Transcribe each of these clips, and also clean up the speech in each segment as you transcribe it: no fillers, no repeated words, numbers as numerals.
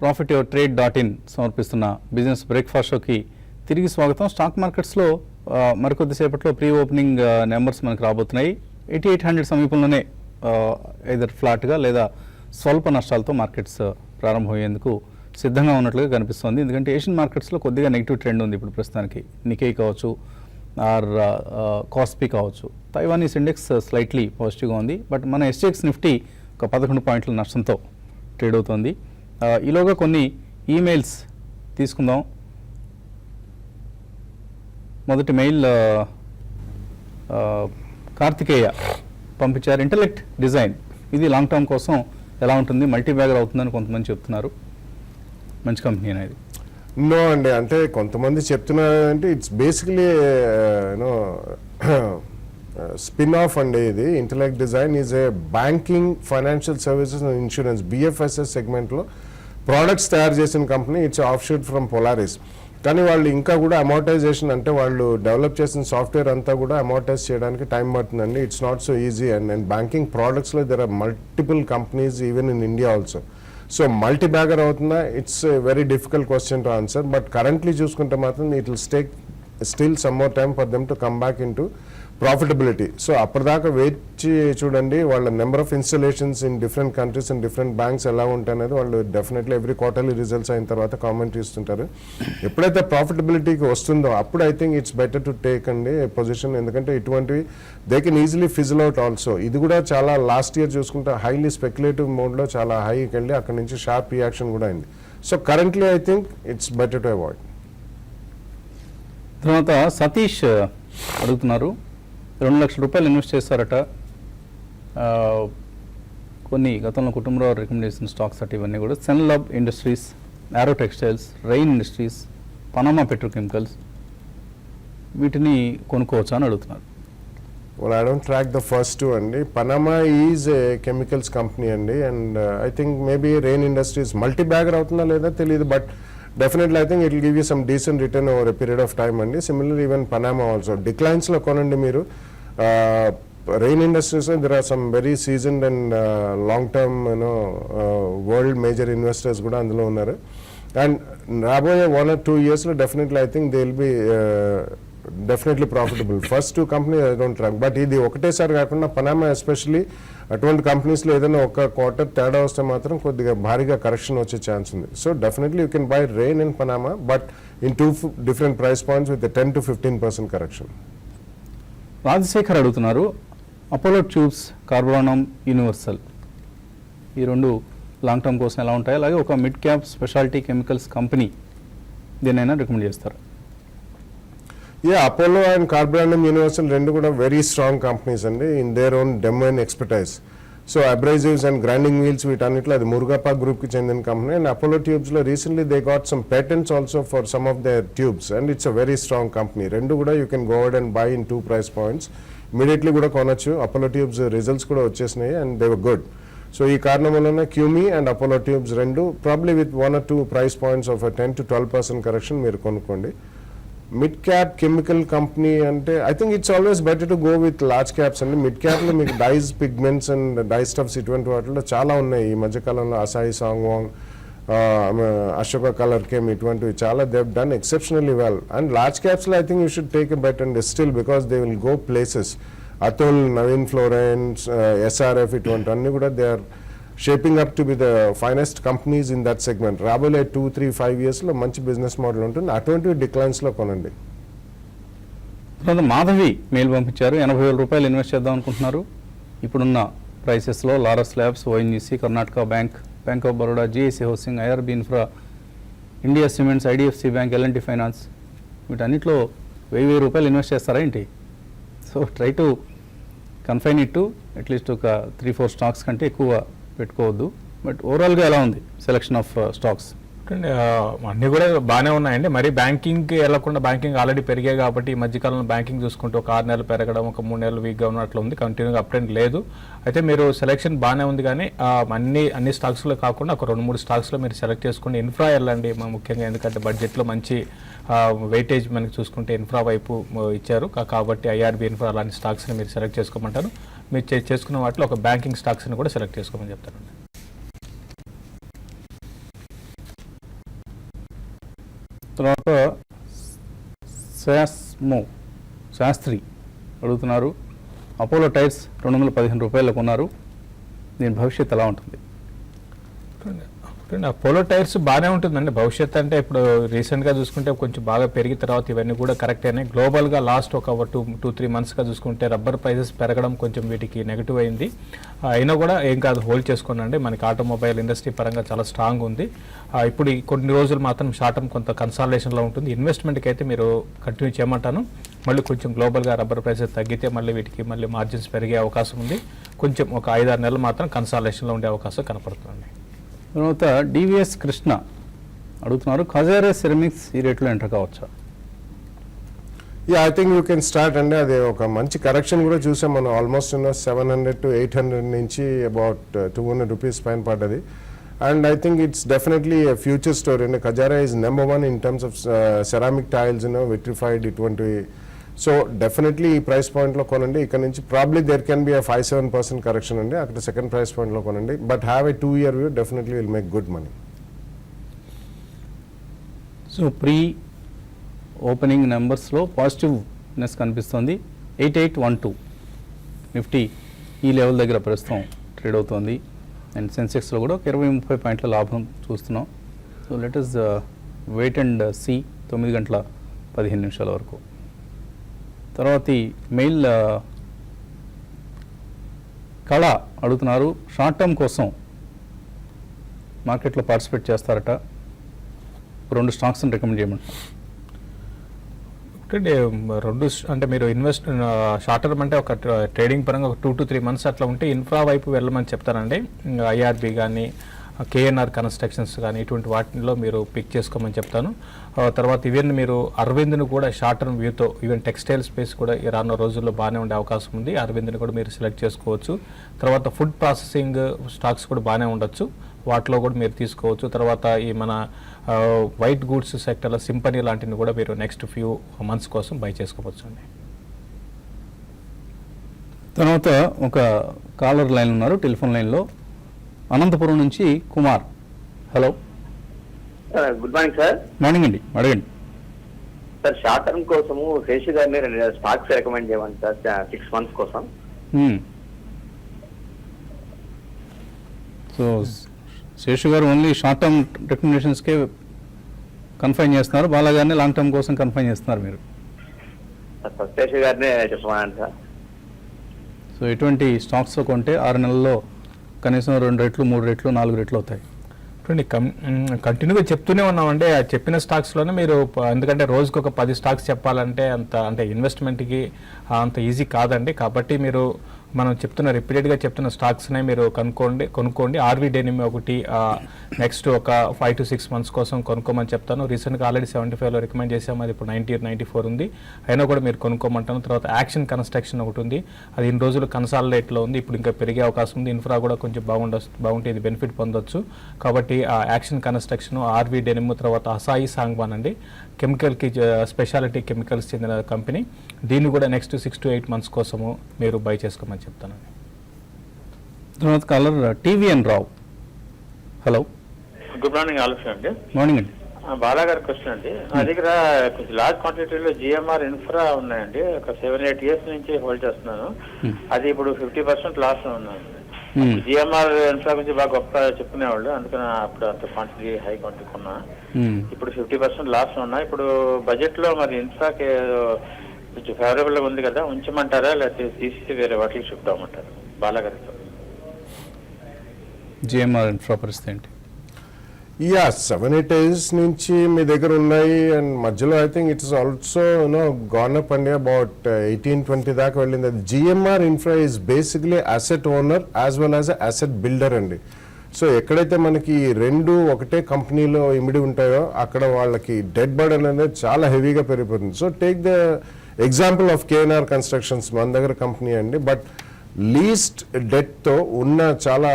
profityourtrade.in సమర్పిస్తున్న business breakfast షోకి తిరిగి స్వాగతం. స్టాక్ మార్కెట్స్లో మరికొద్దిసేపట్లో ప్రీ ఓపెనింగ్ నెంబర్స్ మనకు రాబోతున్నాయి. 8800 సమీపంలోనే ఐదర్ ఫ్లాట్గా లేదా స్వల్ప నష్టాలతో మార్కెట్స్ ప్రారంభమయ్యేందుకు సిద్ధంగా ఉన్నట్లుగా కనిపిస్తోంది. ఎందుకంటే ఏషియన్ మార్కెట్స్లో కొద్దిగా నెగిటివ్ ట్రెండ్ ఉంది ఇప్పుడు ప్రస్తుతానికి. నికై కావచ్చు ఆర్ కాస్పీ కావచ్చు. తైవానీస్ ఇండెక్స్ స్లైట్లీ పాజిటివ్గా ఉంది. బట్ మన ఎస్జీఎక్స్ నిఫ్టీ ఒక 11 పాయింట్ల నష్టంతో ట్రేడ్ అవుతోంది. ఈలోగా కొన్ని ఈమెయిల్స్ తీసుకుందాం. మొదటి మెయిల్ కార్తికేయ పంపించారు. ఇంటెలెక్ట్ డిజైన్ ఇది లాంగ్ టర్మ్ కోసం ఎలా ఉంటుంది, మల్టీ బ్యాగర్ అవుతుందని కొంతమంది చెప్తున్నారు. మంచి కంపెనీ అనేది. నో అండి, అంటే కొంతమంది చెప్తున్నారు అంటే it's basically you know spin off అండి. ఇది Intellect Design is a banking, financial services and insurance BFSS సెగ్మెంట్లో ప్రోడక్ట్స్ తయారు చేసిన company. It's offshoot from Polaris. కానీ వాళ్ళు ఇంకా కూడా అమౌర్టైజేషన్ అంటే వాళ్ళు డెవలప్ చేసిన సాఫ్ట్వేర్ అంతా కూడా అమౌర్టైజ్ చేయడానికి టైం పడుతుందండి. It's not so easy. And banking ప్రోడక్ట్స్లో there are multiple companies even in India also. So multi bagger అవుతుందా, it's very difficult question to answer. But currently చూసుకుంటే మాత్రం it will take still some more time for them to come back in to profitability. So అప్పటిదాకా వేచి చూడండి వాళ్ళ number of installations in different countries and different banks ఎలా ఉంటాయనేది వాళ్ళు definitely every quarterly results అయిన తర్వాత కామెంట్ ఇస్తుంటారు. ఎప్పుడైతే ప్రాఫిటబిలిటీకి వస్తుందో అప్పుడు I think it's better to take అండి పొజిషన్. ఎందుకంటే ఇటువంటివి they can easily fizzle out also. ఇది కూడా చాలా లాస్ట్ ఇయర్ చూసుకుంటే హైలీ స్పెక్యులేటివ్ మోడ్లో చాలా హైకి వెళ్ళి అక్కడ నుంచి షార్ప్ రియాక్షన్ కూడా అయింది. So currently I think it's better to avoid. తర్వాత సతీష్ అడుగుతున్నారు, 2 లక్షల రూపాయలు ఇన్వెస్ట్ చేస్తారట. కొన్ని గతంలో కుటుంబంలో రికమెండ్ చేసిన స్టాక్స్ అటు ఇవన్నీ కూడా సెన్లబ్ ఇండస్ట్రీస్, ఆరో textiles, rain industries, Panama petrochemicals, వీటిని కొనుక్కోవచ్చా అని అడుగుతున్నారు. Well, I don't track the first two అండి. Panama is a chemicals company అండి. And I think maybe Rain Industries multi-bagger అవుతుందా లేదా తెలియదు. But definitely I think it will give you some decent return over a period of time అండి. Similarly even Panama also. Declines లో కొనండి మీరు. Rain Industries there are some very seasoned and long term world major investors కూడా అందులో ఉన్నారు. And రాబోయే 1 or 2 years లో definitely I think they will be definitely profitable. First two companies I don't track. But ఇది ఒకటేసారి కాకుండా Panama especially అటువంటి కంపెనీస్లో ఏదైనా ఒక క్వార్టర్ తేడా వస్తే మాత్రం కొద్దిగా భారీగా కరెక్షన్ వచ్చే ఛాన్స్ ఉంది. So definitely you can buy rain in Panama but in 2 different price points with 10 to 15% correction. Rajasekhar అడుగుతున్నారు, అపోలో ట్యూబ్స్, కార్బోనం, యూనివర్సల్ ఈ రెండు లాంగ్ టర్మ్ కోసం ఎలా ఉంటాయి, అలాగే ఒక mid cap speciality chemicals company దేనైనా రికమెండ్ చేస్తారు. అపోలో అండ్ కార్బోనం, యూనివర్సల్ రెండు కూడా వెరీ స్ట్రాంగ్ కంపెనీస్ అండి in their own domain expertise. So abrasives and grinding wheels వీటన్నిటిలో అది మురుగప్ప గ్రూప్కి చెందిన కంపెనీ. అండ్ అపోలో ట్యూబ్స్లో recently they got some patents also for some of their tubes and it's a very strong company. రెండు కూడా you can go out and buy in 2 price points. Immediately కూడా కొనొచ్చు. Apollo tubes results కూడా వచ్చేసినాయి and they were good. So ఈ కారణం వలన క్యూమీ అండ్ అపోలో ట్యూబ్స్ రెండు probably with 1 or 2 price points of 10 to 12% correction మీరు కొనుక్కోండి. మిడ్ క్యాప్ కెమికల్ కంపెనీ అంటే I think it's always better to go with large caps అండి. మిడ్ క్యాప్లో మీకు dyes, pigments and dye stuffs ఇటువంటి వాటిలో చాలా ఉన్నాయి ఈ మధ్యకాలంలో. Asahi, Songwon, Ashoka colour came ఇటువంటివి చాలా they have done exceptionally well. And large క్యాప్స్లో I think you should take a bet and still because they will go places. Atul, Navin Fluorine, SRF ఇటువంటివన్నీ కూడా they are shaping up to be the finest companies in that segment. రాబోయే 2, 3, 5 yearsలో మంచి business model ఉంటుంది. అటువంటి డిక్లైన్స్లో కొనండి. తర్వాత Madhavi mail పంపించారు, 80,000 రూపాయలు ఇన్వెస్ట్ చేద్దాం అనుకుంటున్నారు. ఇప్పుడున్న ప్రైసెస్లో Laurus Labs, ONGC, Karnataka Bank, Bank of Baroda, GIC Housing, IRB Infra, India Cements, IDFC Bank, L&T Finance వీటన్నిటిలో 1,000 రూపాయలు ఇన్వెస్ట్ చేస్తారా ఏంటి? So try to confine it to at least ఒక 3-4 స్టాక్స్ కంటే ఎక్కువ పెట్టుకోవద్దు. బట్ ఓవరాల్గా ఎలా ఉంది సెలెక్షన్ ఆఫ్ స్టాక్స్? అన్నీ కూడా బాగానే ఉన్నాయండి. మరి బ్యాంకింగ్కి వెళ్ళకుండా, బ్యాంకింగ్ ఆల్రెడీ పెరిగాయి కాబట్టి ఈ మధ్యకాలంలో బ్యాంకింగ్ చూసుకుంటే ఒక 6 నెలలు పెరగడం, ఒక 3 నెలలు వీక్గా ఉన్నట్లు ఉంది. కంటిన్యూగా అప్ ట్రెండ్ లేదు. అయితే మీరు సెలెక్షన్ బాగానే ఉంది కానీ అన్ని స్టాక్స్లో కాకుండా ఒక 2-3 స్టాక్స్లో మీరు సెలెక్ట్ చేసుకోండి. ఇన్ఫ్రా వెళ్ళండి ముఖ్యంగా, ఎందుకంటే బడ్జెట్లో మంచి వెయిటేజ్ మనకి చూసుకుంటే ఇన్ఫ్రా వైపు ఇచ్చారు కాబట్టి IRB ఇన్ఫ్రా అలాంటి స్టాక్స్ని మీరు సెలెక్ట్ చేసుకోమంటారు. మీరు చేసుకున్న వాటిలో ఒక బ్యాంకింగ్ స్టాక్స్ని కూడా సెలెక్ట్ చేసుకోమని చెప్తారండి. తర్వాత శాస్త్రి అడుగుతున్నారు, అపోలో టైర్స్ 215 రూపాయలు కొన్నారు, దీని భవిష్యత్తు ఎలా ఉంటుంది? అపోలో టైర్స్ బాగానే ఉంటుందండి భవిష్యత్తు. అంటే ఇప్పుడు రీసెంట్గా చూసుకుంటే కొంచెం బాగా పెరిగిన తర్వాత ఇవన్నీ కూడా కరెక్ట్ అయినాయి. గ్లోబల్గా లాస్ట్ ఒక 2-3 మంత్స్గా చూసుకుంటే రబ్బర్ ప్రైసెస్ పెరగడం కొంచెం వీటికి నెగిటివ్ అయింది. అయినా కూడా ఏం కాదు, హోల్డ్ చేసుకోండి. మనకి ఆటోమొబైల్ ఇండస్ట్రీ పరంగా చాలా స్ట్రాంగ్ ఉంది. ఇప్పుడు ఈ కొన్ని రోజులు మాత్రం షార్ట్ టర్మ్ కొంత కన్సాలిడేషన్లో ఉంటుంది. ఇన్వెస్ట్మెంట్కి అయితే మీరు కంటిన్యూ చేయమంటాను. మళ్ళీ కొంచెం గ్లోబల్గా రబ్బర్ ప్రైసెస్ తగ్గితే మళ్ళీ వీటికి మళ్ళీ మార్జిన్స్ పెరిగే అవకాశం ఉంది. కొంచెం ఒక 5-6 నెలలు మాత్రం కన్సాలిడేషన్లో ఉండే అవకాశం కనపడుతుంది. తర్వాత డివిఎస్ కృష్ణ అడుగుతున్నారు, ఖజారా సిరమిక్స్ ఈ రేట్లో ఎంటర్ కావచ్చా? Yeah, I think you can start అండి. అది ఒక మంచి కరెక్షన్ కూడా చూసాం మనం. ఆల్మోస్ట్ 700 to 800 నుంచి అబౌట్ 200 రూపీస్ పైన పడ్డది. And I think it's definitely future story అండి. Kajaria is number 1 in terms of ceramic tiles, vitrified ఇటువంటివి. సో డెఫినెట్లీ ఈ ప్రైస్ పాయింట్లో కొనండి. ఇక్కడ నుంచి probably there can be 5-7% correction అండి. అక్కడ సెకండ్ ప్రైస్ పాయింట్లో కొనండి. But have a 2-year view, definitely will make good money. So pre opening నెంబర్స్లో పాజిటివ్నెస్ కనిపిస్తుంది. 8812 నిఫ్టీ ఈ లెవెల్ దగ్గర ప్రస్తుతం ట్రేడ్ అవుతుంది. అండ్ సెన్సెక్స్లో కూడా ఒక 20-30 పాయింట్ల లాభం చూస్తున్నాం. So let us wait and see 9:15 వరకు. తర్వాత ఈ మెయిల్ కళ అడుగుతున్నారు, షార్ట్ టర్మ్ కోసం మార్కెట్లో పార్టిసిపేట్ చేస్తారట, 2 స్టాక్స్ని రికమెండ్ చేయమంటారు. అంటే మీరు ఇన్వెస్ట్ షార్ట్ టర్మ్ అంటే ఒక ట్రేడింగ్ పరంగా ఒక 2 to 3 months అట్లా ఉంటే ఇన్ఫ్రా వైపు వెళ్ళమని చెప్తారండి. ఐఆర్బి కానీ కేఎన్ఆర్ కన్స్ట్రక్షన్స్ కానీ ఇటువంటి వాటిలో మీరు పిక్ చేసుకోమని చెప్తాను. తర్వాత ఈవెన్ మీరు అరవింద్ను కూడా షార్ట్ టర్మ్ వ్యూతో, ఈవెన్ టెక్స్టైల్ స్పేస్ కూడా రానున్న రోజుల్లో బాగానే ఉండే అవకాశం ఉంది. అరవింద్ని కూడా మీరు సెలెక్ట్ చేసుకోవచ్చు. తర్వాత ఫుడ్ ప్రాసెసింగ్ స్టాక్స్ కూడా బాగానే ఉండొచ్చు, వాటిలో కూడా మీరు తీసుకోవచ్చు. తర్వాత ఈ మన వైట్ గూడ్స్ సెక్టర్లో సింపనీ లాంటివి కూడా మీరు నెక్స్ట్ ఫ్యూ మంత్స్ కోసం బై చేసుకోవచ్చు అండి. తర్వాత ఒక కాలర్ లైన్ ఉన్నారు టెలిఫోన్ లైన్లో, అనంతపురం నుంచి Kumar. Hello, good morning sir. Morning అండి, అడగండి సార్. షార్ట్ టర్మ్ కోసము శేషు గారిని 2 స్టాక్స్ రికమెండ్ చేయమండి సార్, 6 months కోసం. సో శేషు గారు ఓన్లీ షార్ట్ టర్మ్ రికమెండేషన్స్కే కన్ఫైన్ చేస్తున్నారు, బాలాగారిని లాంగ్ టర్మ్ కోసం కన్ఫైన్ చేస్తున్నారు మీరు. శేషు గారిని చెప్పమనండి సార్. సో ఎటువంటి స్టాక్స్ కొంటే 6 నెలల్లో కనీసం 2 రెట్లు 3 రెట్లు 4 రెట్లు అవుతాయి. కంటిన్యూగా చెప్తూనే ఉన్నామండి. ఆ చెప్పిన స్టాక్స్లోనే మీరు, ఎందుకంటే రోజుకి ఒక 10 స్టాక్స్ చెప్పాలంటే అంటే ఇన్వెస్ట్మెంట్కి అంత ఈజీ కాదండి. కాబట్టి మీరు మనం రిపీటెడ్గా చెప్తున్న స్టాక్స్నే మీరు కొనుక్కోండి. ఆర్వీ డెనిమ్ ఒకటి నెక్స్ట్ ఒక 5 to 6 months కోసం కొనుక్కోమని చెప్తాను. రీసెంట్గా ఆల్రెడీ 75లో రికమెండ్ చేసాము, అది ఇప్పుడు 90-94 ఉంది, అయినా కూడా మీరు కొనుక్కోమంటాను. తర్వాత యాక్షన్ కన్స్ట్రక్షన్ ఒకటి ఉంది, అది ఇన్ని రోజులు కన్సాలిడేట్లో ఉంది, ఇప్పుడు ఇంకా పెరిగే అవకాశం ఉంది. ఇన్ఫ్రా కూడా కొంచెం బాగుంటే ఇది బెనిఫిట్ పొందొచ్చు. కాబట్టి ఆ యాక్షన్ కన్స్ట్రక్షన్, ఆర్వీ డెనిమ్, తర్వాత అసాయి సాంగ్వాన్ అండి, కెమికల్కి స్పెషాలిటీ కెమికల్స్ చెందిన కంపెనీ, దీన్ని కూడా నెక్స్ట్ 6 to 8 months కోసము మీరు బై చేసుకోమని చెప్తానండి. తర్వాత కాలర్ టీవీఎన్ రావు. హలో, గుడ్ మార్నింగ్ ఆలోచన అండి. మార్నింగ్ అండి. బాలా గారి క్వశ్చన్ అండి. నా దగ్గర కొంచెం లార్జ్ క్వాంటిటీలో జిఎంఆర్ ఇన్ఫ్రా ఉన్నాయండి, ఒక 7-8 years నుంచి హోల్డ్ చేస్తున్నాను. అది ఇప్పుడు 50% లాస్ లో ఉన్నాను. జిఎంఆర్ ఇన్ఫ్రా గురించి బాగా గొప్ప చెప్పుకునేవాళ్ళు, అందుకని అప్పుడు అంత క్వాంటిటీ హై క్వాంటిటీ కొన్నా. ఇప్పుడు 50% లాస్ ఉన్నా. ఇప్పుడు బడ్జెట్ లో మరి ఇన్ఫ్రాకి కొంచెం ఫేవరబుల్ గా ఉంది కదా, ఉంచమంటారా లేకపోతే తీసి వేరే వాటికి షిఫ్ట్ అవ్వమంటారా బాలా గారితో? జిఎంఆర్ ఇన్ఫ్రా పరిస్థితి ఏంటి? యా, 7-8 years నుంచి మీ దగ్గర ఉన్నాయి. అండ్ మధ్యలో I think it's also gone up అండి, అబౌట్ 18-20 దాకా వెళ్ళింది. అది GMR infra is basically asset owner as well as asset builder అండి. సో ఎక్కడైతే మనకి 2 ఒకటే కంపెనీలో ఇమిడి ఉంటాయో అక్కడ వాళ్ళకి డెట్ బర్డెన్ అనేది చాలా హెవీగా పెరిగిపోతుంది. So take the example of KNR constructions, మన దగ్గర కంపెనీ అండి, బట్ లీస్ట్ డెట్తో ఉన్న చాలా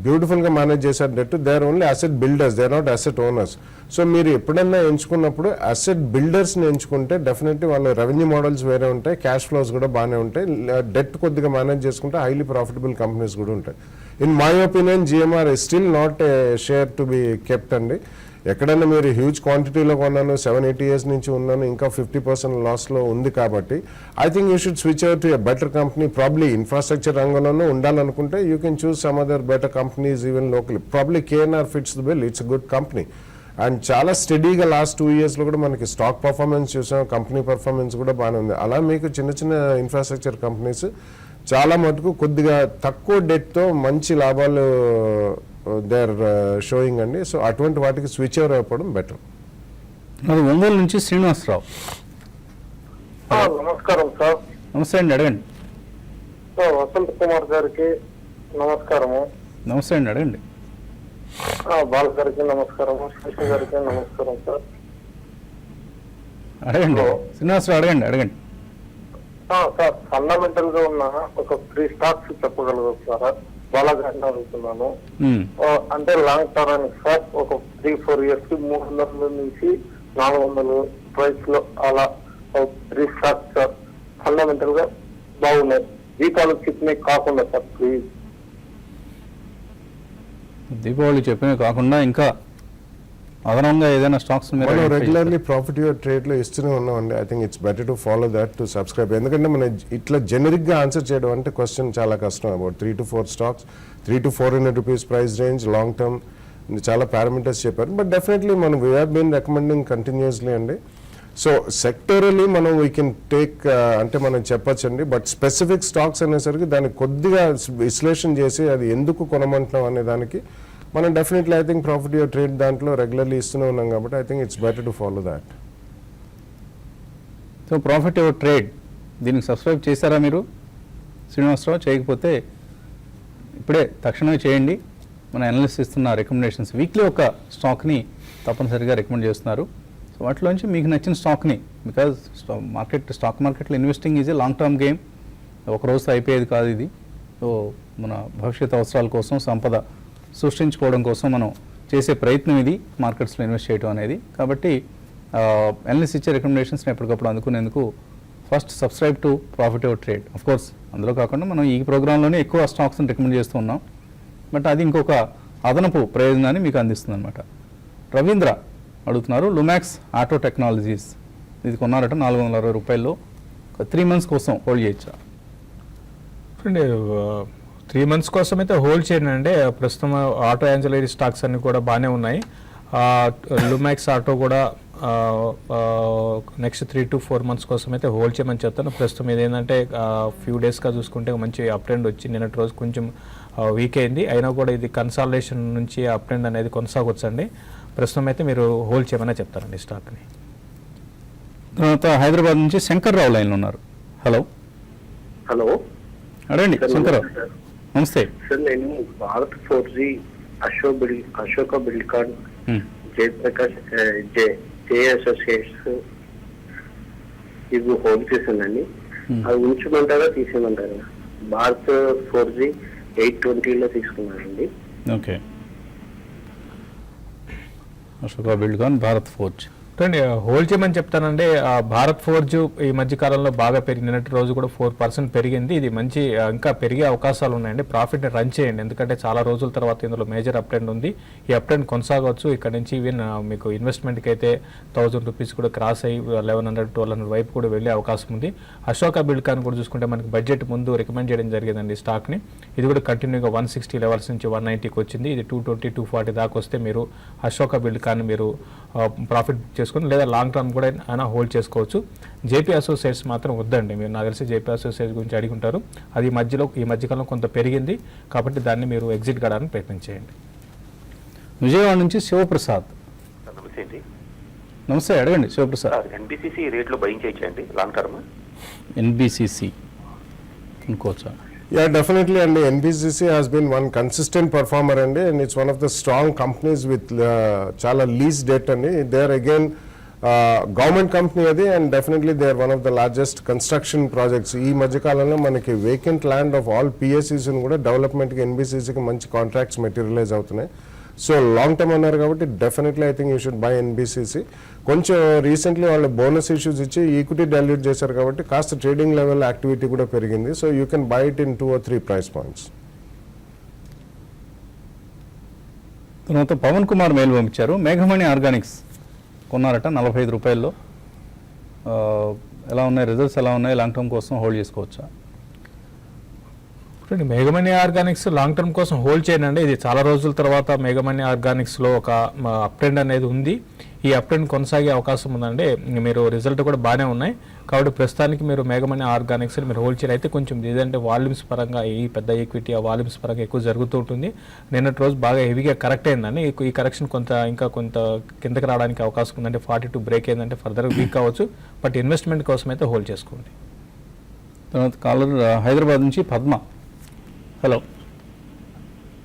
బ్యూటిఫుల్గా మేనేజ్ చేసే debt. They are only asset builders, they are not asset owners. So మీరు ఎప్పుడైనా ఎంచుకున్నప్పుడు అసెట్ బిల్డర్స్ని ఎంచుకుంటే డెఫినెట్లీ వాళ్ళ రెవెన్యూ మోడల్స్ వేరే ఉంటాయి, క్యాష్ ఫ్లోస్ కూడా బాగానే ఉంటాయి, డెట్ కొద్దిగా మేనేజ్ చేసుకుంటే హైలీ ప్రాఫిటబుల్ కంపెనీస్ కూడా ఉంటాయి. In my opinion GMR is still not a share to be kept అండి. ఎక్కడైనా మీరు హ్యూజ్ క్వాంటిటీలో కొన్నాను 7-8 ఇయర్స్ నుంచి ఉన్నాను ఇంకా 50% లాస్లో ఉంది కాబట్టి I think you should switch out to a better company. Probably infrastructure రంగంలోనూ ఉండాలనుకుంటే you can choose some other better companies even local. Probably KNR fits the bill. It's a good company and చాలా స్టడీగా last 2 ఇయర్స్లో కూడా మనకి stock performance చూసాం, company performance కూడా బాగానే ఉంది. అలా మీకు చిన్న చిన్న ఇన్ఫ్రాస్ట్రక్చర్ కంపెనీస్ చాలా మటుకు కొద్దిగా తక్కువ డెట్తో మంచి లాభాలు దే ఆర్ షోయింగ్ అండి. సో అటువంటి వాటికి స్విచ్ ఓవర్ అయిపోవడం బెటర్. అది ఒంగోలు నుంచి శ్రీనివాసరావు. నమస్కారం సార్. నమస్తే అండి, అడగండి. వసంత్ కుమార్ గారికి నమస్కారము. నమస్తే అండి, అడగండి. బాల గారికి నమస్కారము, శేష గారికి నమస్కారం సార్. అడగండి శ్రీనివాసరావు, అడగండి. సార్ ఫండమెంటల్ గా ఉన్న ఒక 3 స్టాక్స్ చెప్పగలుగుతారా? బాలగారిని అడుగుతున్నాను. అంటే లాంగ్ టర్మ్ సార్, ఒక 3-4 ఇయర్స్ కి 300 నుంచి 400 ప్రైస్ లో అలా 3 స్టాక్స్ సార్ ఫండమెంటల్ గా బాగున్నాయి. దీపావళి చెప్పినవి కాకుండా సార్ ప్లీజ్. దీపావళి చెప్పినవి కాకుండా ఇంకా అదనంగా ఏదైనా స్టాక్స్ మనం రెగ్యులర్లీ ప్రాఫిట్ యువర్ ట్రేడ్ లో ఇస్తూనే ఉన్నామండి. I think it's better to follow that to subscribe. ఎందుకంటే మనం ఇట్లా జనరిక్ గా ఆన్సర్ చేయడం అంటే క్వశ్చన్ చాలా కష్టం. About 3 to 4 stocks, 300 to 400 rupees price range, long term, చాలా పారామీటర్స్ చెప్పారు. బట్ డెఫినెట్లీ మనం we have been recommending continuously అండి. సో సెక్టరలీ మనం వీ కెన్ టేక్ అంటే మనం చెప్పొచ్చండి. బట్ స్పెసిఫిక్ స్టాక్స్ అనేసరికి దాన్ని కొద్దిగా విశ్లేషణ చేసి అది ఎందుకు కొనమంటున్నాం అనే దానికి మనం definitely I think profit your trade దాంట్లో రెగ్యులర్లీ ఇస్తూనే ఉన్నాం కాబట్టి I think it's better to follow that. So profit your trade దీనికి సబ్స్క్రైబ్ చేశారా మీరు శ్రీనివాసరావు? చేయకపోతే ఇప్పుడే తక్షణమే చేయండి. మన అనలిస్ట్ ఇస్తున్న రికమెండేషన్స్ వీక్లీ ఒక స్టాక్ని తప్పనిసరిగా రికమెండ్ చేస్తున్నారు. సో వాటిలోంచి మీకు నచ్చిన స్టాక్ని, బికాజ్ స్టాక్ మార్కెట్లో investing is a long term game. ఒక రోజుతో అయిపోయేది కాదు ఇది. సో మన భవిష్యత్ అవసరాల కోసం, సంపద సృష్టించుకోవడం కోసం మనం చేసే ప్రయత్నం ఇది మార్కెట్స్లో ఇన్వెస్ట్ చేయడం అనేది. కాబట్టి అనలిస్ట్ ఇచ్చే రికమెండేషన్స్ని ఎప్పటికప్పుడు అందుకునేందుకు first subscribe to profit your trade. Of course అందులో కాకుండా మనం ఈ ప్రోగ్రాంలోనే ఎక్కువ స్టాక్స్ని రికమెండ్ చేస్తూ ఉన్నాం. బట్ అది ఇంకొక అదనపు ప్రయోజనాన్ని మీకు అందిస్తుంది అనమాట. రవీంద్ర అడుగుతున్నారు, లుమాక్స్ ఆటో టెక్నాలజీస్ ఇది కొన్నారట 460 రూపాయల్లో. 3 months కోసం హోల్డ్ చేయొచ్చా? 3 months కోసం అయితే హోల్డ్ చేయండి అండి. ప్రస్తుతం ఆటో యాన్సిలరీ స్టాక్స్ అన్ని కూడా బాగానే ఉన్నాయి. లుమాక్స్ ఆటో కూడా నెక్స్ట్ 3 to 4 months కోసం అయితే హోల్డ్ చేయమని చెప్తాను. ప్రస్తుతం ఇదేంటంటే ఫ్యూ డేస్గా చూసుకుంటే మంచి అప్ ట్రెండ్ వచ్చి నిన్నటి రోజు కొంచెం వీక్ అయింది. అయినా కూడా ఇది కన్సాలిడేషన్ నుంచి అప్ ట్రెండ్ అనేది కొనసాగొచ్చండి. ప్రస్తుతం అయితే మీరు హోల్డ్ చేయమని చెప్తారండి స్టాక్ని. తర్వాత హైదరాబాద్ నుంచి శంకర్రావు లైన్లో ఉన్నారు. హలో హలో, అడగండి శంకర్రావు. నమస్తే సార్. నేను భారత్ ఫోర్జీ, అశోక బిల్డ్కాన్, జయప్రకాష్, జే అసోసియేట్స్ ఇవి హోల్డ్ చేసిందండి. అవి ఉంచమంటారా తీసేయమంటారా? భారత్ ఫోర్జీ 820లో తీసుకున్నానండి. Okay, Ashoka Buildcon, Bharat forge hold చేయమని చెప్తానండి. భారత్ ఫోర్జ్ ఈ మధ్య కాలంలో బాగా నిన్నటి రోజు కూడా 4% పెరిగింది. ఇది మంచి ఇంకా పెరిగే అవకాశాలు ఉన్నాయండి. ప్రాఫిట్ని రన్ చేయండి, ఎందుకంటే చాలా రోజుల తర్వాత ఇందులో మేజర్ అప్ ట్రెండ్ ఉంది. ఈ అప్ ట్రెండ్ కొనసాగవచ్చు. ఇక్కడ నుంచి ఈవెన్ మీకు ఇన్వెస్ట్మెంట్కి అయితే 1000 రూపీస్ కూడా క్రాస్ అయ్యి 1100-1200 వైపు కూడా వెళ్ళే అవకాశం ఉంది. అశోక బిల్డ్కాన్ కూడా చూసుకుంటే మనకి బడ్జెట్ ముందు రికమెండ్ చేయడం జరిగిందండి స్టాక్ని. ఇది కూడా కంటిన్యూగా 160 లెవెల్స్ నుంచి 190కి వచ్చింది. ఇది 220-240 దాకా వస్తే మీరు అశోక బిల్డ్కాన్ మీరు ప్రాఫిట్ చేసుకుని లేదా లాంగ్ టర్మ్ కూడా అయినా హోల్డ్ చేసుకోవచ్చు. జేపీ అసోసియేట్స్ మాత్రం వద్దండి. మీరు నాకు తెలిసి జేపీ అసోసియేట్స్ గురించి అడిగి ఉంటారు. అది ఈ మధ్యకాలంలో కొంత పెరిగింది కాబట్టి దాన్ని మీరు ఎగ్జిట్ కావడానికి ప్రయత్నం చేయండి. విజయవాడ నుంచి శివప్రసాద్. నమస్తే అండి. నమస్తే, అడగండి శివప్రసాద్. ఎన్బిసిసి రేట్లో బయింగ్ చేయొచ్చండి లాంగ్ టర్మ్? ఎన్బిసిసి అనుకోవచ్చా? Yeah, definitely, and NBCC has been one consistent performer and it's one of the strong companies with chala lease debt and they are again government company adi and definitely they are one of the largest construction projects. Ee madhyakalanlo manaki vacant land of all PSCs nu kuda development ki NBCC ki manchi contracts materialize avutunayi. So long term అన్నారు కాబట్టి definitely I think you should buy NBCC. కొంచెం recently వాళ్ళు bonus issues ఇచ్చి equity dilute చేశారు కాబట్టి కాస్త trading level activity కూడా పెరిగింది. So you can buy it in 2 or 3 price points. తర్వాత పవన్ కుమార్ మెయిల్ పంపించారు. మేఘమణి ఆర్గానిక్స్ కొన్నారట 45 రూపాయల్లో. ఎలా ఉన్నాయి రిజల్ట్స్, ఎలా ఉన్నాయి, లాంగ్ టర్మ్ కోసం హోల్డ్ చేసుకోవచ్చా? ఇప్పుడు మేఘమణి ఆర్గానిక్స్ లాంగ్ టర్మ్ కోసం హోల్డ్ చేయండి. ఇది చాలా రోజుల తర్వాత మేఘమణి ఆర్గానిక్స్లో ఒక అప్ ట్రెండ్ అనేది ఉంది. ఈ అప్ ట్రెండ్ కొనసాగే అవకాశం ఉందండి. మీరు రిజల్ట్ కూడా బాగానే ఉన్నాయి కాబట్టి ప్రస్తుతానికి మీరు మేఘమణి ఆర్గానిక్స్ని మీరు హోల్డ్ చేయాలి. అయితే కొంచెం ఏదంటే వాల్యూమ్స్ పరంగా ఈ పెద్ద ఈక్విటీ ఆ వాల్యూమ్స్ పరంగా ఎక్కువ జరుగుతూ ఉంటుంది. నిన్నటి రోజు బాగా హెవీగా కరెక్ట్ అయిందండి. ఈ కరెక్షన్ ఇంకా కొంత కిందకి రావడానికి అవకాశం ఉందంటే 42 బ్రేక్ అయిందంటే ఫర్దర్ వీక్ కావచ్చు. బట్ ఇన్వెస్ట్మెంట్ కోసం అయితే హోల్డ్ చేసుకోండి. తర్వాత కాలర్ హైదరాబాద్ నుంచి పద్మ. హలో.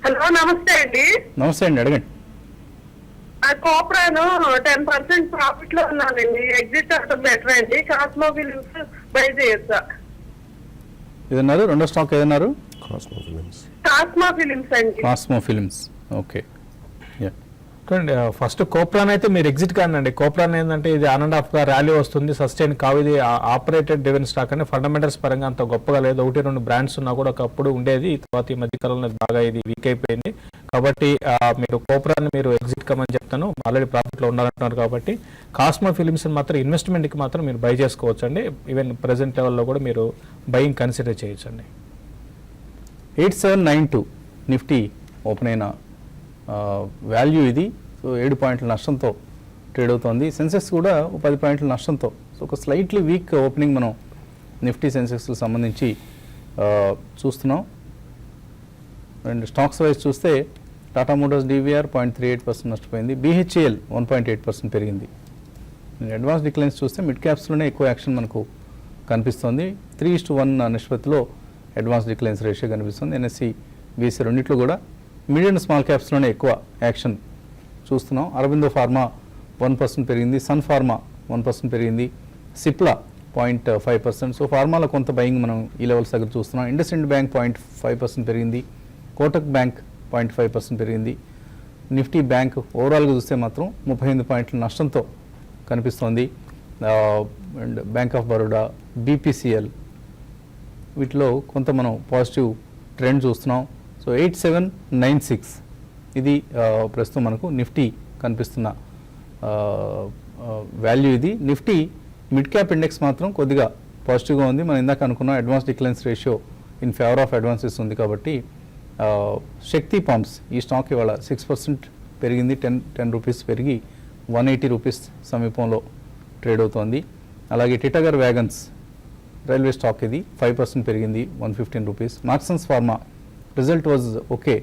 హలో నమస్తే అండి. నమస్తే అండి, అడగండి. కోప్రాను 10% ప్రాఫిట్ లో ఉన్నానండి. ఎగ్జిట్ అవడం బెటర్ అండి. కాస్మో ఫిలిమ్స్ బై చేయొచ్చా? ఏదన్నారు రెండో స్టాక్ ఏదన్నారు? Cosmo Films. కాస్మో ఫిలిమ్స్ అండి. Cosmo Films. ఓకే. చూడండి, ఫస్ట్ కోప్రాన్ అయితే మీరు ఎగ్జిట్ కానండి. కోప్రాన్ ఏంటంటే ఇది ఆన్ అండ్ ఆఫ్ గా ర్యాలీ వస్తుంది, సస్టైన్ కావు. ఇది ఆపరేటెడ్ డివిడెండ్ స్టాక్ అంటే ఫండమెంటల్స్ పరంగా అంత గొప్పగా లేదు. 1-2 బ్రాండ్స్ ఉన్నా కూడా ఒకప్పుడు ఉండేది. తర్వాత ఈ మధ్య కాలంలో బాగా ఇది వీక్ అయిపోయింది. కాబట్టి మీరు కోప్రాన్ మీరు ఎగ్జిట్ కమని చెప్తాను. ఆల్రెడీ ప్రాఫిట్ లో ఉండాలంటున్నారు కాబట్టి కాస్మో ఫిలిమ్స్ మాత్రం ఇన్వెస్ట్మెంట్ కి మాత్రం మీరు బై చేసుకోవచ్చు అండి. ఈవెన్ ప్రెసెంట్ లెవెల్లో కూడా మీరు బయింగ్ కన్సిడర్ చేయొచ్చండి. 8792 నిఫ్టీ ఓపెన్ అయిన వాల్యూ ఇది. సో 7 పాయింట్ల నష్టంతో ట్రేడ్ అవుతోంది. సెన్సెక్స్ కూడా 10 పాయింట్ల నష్టంతో. సో ఒక స్లైట్లీ వీక్ ఓపెనింగ్ మనం నిఫ్టీ సెన్సెక్స్కి సంబంధించి చూస్తున్నాం. అండ్ స్టాక్స్ వైజ్ చూస్తే టాటా మోటార్స్ DVR 0.38% నష్టపోయింది. BHEL 1.8% పెరిగింది. అడ్వాన్స్ డిక్లైన్స్ చూస్తే మిడ్ క్యాప్స్లోనే ఎక్కువ యాక్షన్ మనకు కనిపిస్తుంది. 3:1 నిష్పత్తిలో అడ్వాన్స్ డిక్లైన్స్ రేషియో కనిపిస్తుంది. NSE BSE రెండిట్లో కూడా మిడ్ అండ్ స్మాల్ క్యాప్స్లోనే ఎక్కువ యాక్షన్ చూస్తున్నాం. అరబిందో ఫార్మా 1% పెరిగింది. సన్ ఫార్మా 1% పెరిగింది. సిప్లా 0.5%. సో ఫార్మాలో కొంత బయింగ్ మనం ఈ లెవెల్స్ దగ్గర చూస్తున్నాం. ఇండస్ఇండ్ బ్యాంక్ 0.5% పెరిగింది. కోటక్ బ్యాంక్ 0.5% పెరిగింది. నిఫ్టీ బ్యాంక్ ఓవరాల్గా చూస్తే మాత్రం 38 పాయింట్ల నష్టంతో కనిపిస్తోంది. And bank of Baroda, BPCL వీటిలో కొంత మనం పాజిటివ్ ట్రెండ్ చూస్తున్నాం. సో 8796 ఇది ప్రస్తుతం మనకు నిఫ్టీ కనిపిస్తున్న వాల్యూ ఇది. నిఫ్టీ మిడ్ క్యాప్ ఇండెక్స్ మాత్రం కొద్దిగా పాజిటివ్గా ఉంది. మనం ఇందాక అనుకున్న advance declines ratio in favour of advances ఉంది కాబట్టి శక్తి పంప్స్ ఈ స్టాక్ ఇవాళ 6% పెరిగింది. 10 రూపీస్ పెరిగి 180 రూపీస్ సమీపంలో ట్రేడ్ అవుతోంది. అలాగే టిటాగర్ వ్యాగన్స్ రైల్వే స్టాక్ ఇది 5% పెరిగింది, 115 rupees. Marksans pharma result was okay,